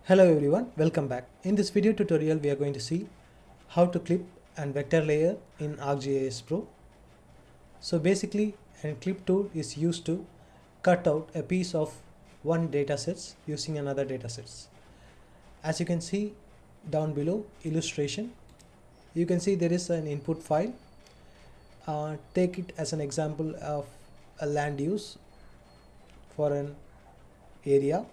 Hello everyone, welcome back. In this video tutorial we are going to see how to clip and vector layer in ArcGIS Pro. So basically a clip tool is used to cut out a piece of one datasets using another datasets. As you can see down below illustration, you can see there is an input file. Take it as an example of a land use for an area.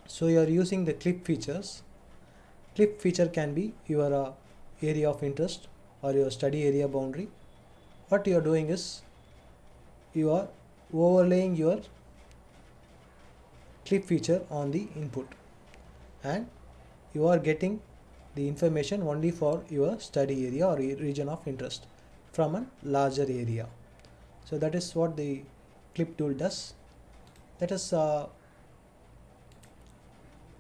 So you are using the clip features. Clip feature can be your area of interest or your study area boundary. What you are doing is you are overlaying your clip feature on the input and you are getting the information only for your study area or region of interest from a larger area. So that is what the clip tool does. Let us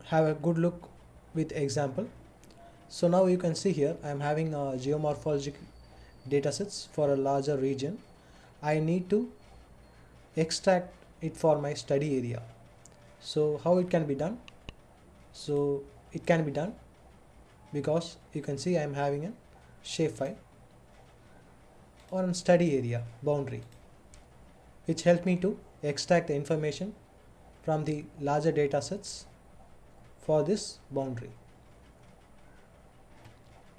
have a good look with example. So now you can see here I am having a geomorphologic datasets for a larger region. I need to extract it for my study area. So how it can be done? So it can be done because you can see I am having a shapefile on study area boundary, which help me to extract the information from the larger datasets for this boundary.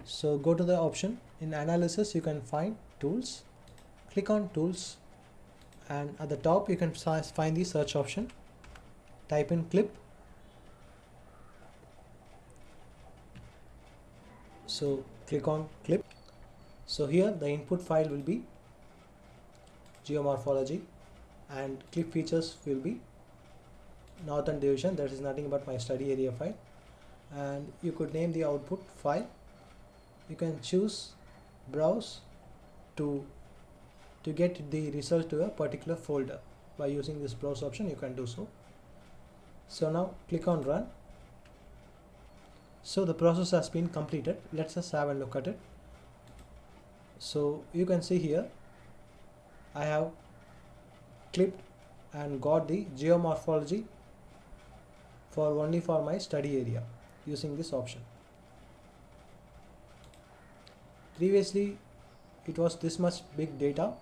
So go to the option in analysis, you can find tools, click on tools, and at the top you can find the search option, type in clip. So click on clip. So here the input file will be geomorphology and clip features will be northern division, that is nothing but my study area file, and you could name the output file. You can choose browse to get the result to a particular folder. By using this browse option you can do so. So now click on run. So the process has been completed. Let's just have a look at it. So you can see here I have clipped and got the geomorphology only for my study area using this option. Previously it was this much big data.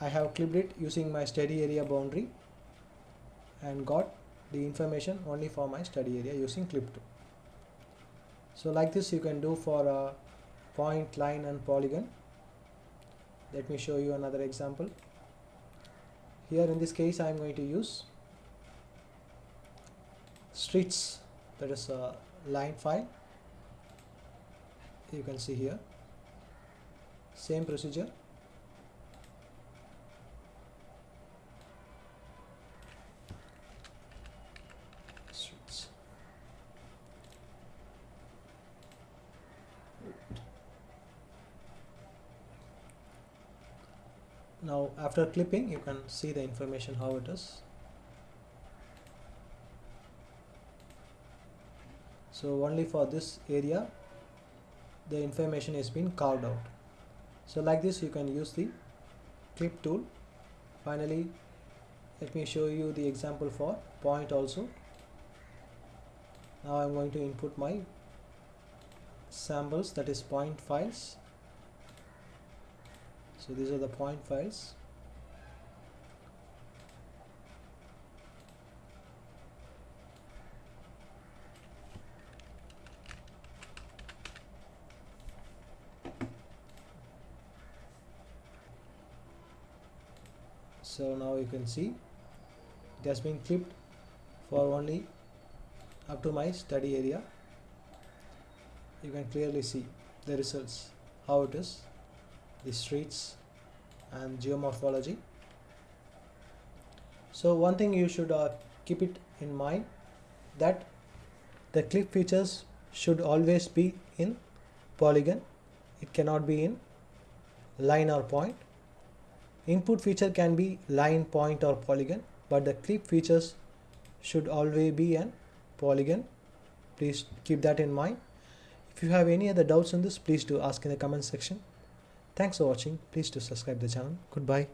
I have clipped it using my study area boundary and got the information only for my study area using clip tool. So like this you can do for a point, line and polygon. Let me show you another example. Here in this case I am going to use streets, that is a line file. You can see here same procedure. Streets. Now after clipping you can see the information how it is. So only for this area the information is being carved out. So like this you can use the clip tool. Finally let me show you the example for point also. Now I am going to input my samples, that is point files. So these are the point files. So now you can see it has been clipped for only up to my study area. You can clearly see the results, how it is, the streets and geomorphology. So one thing you should keep it in mind, that the clip features should always be in polygon. It cannot be in line or point. Input feature can be line, point or polygon, but the clip features should always be an polygon. Please keep that in mind. If you have any other doubts on this, please do ask in the comment section. Thanks for watching. Please do subscribe the channel. Goodbye.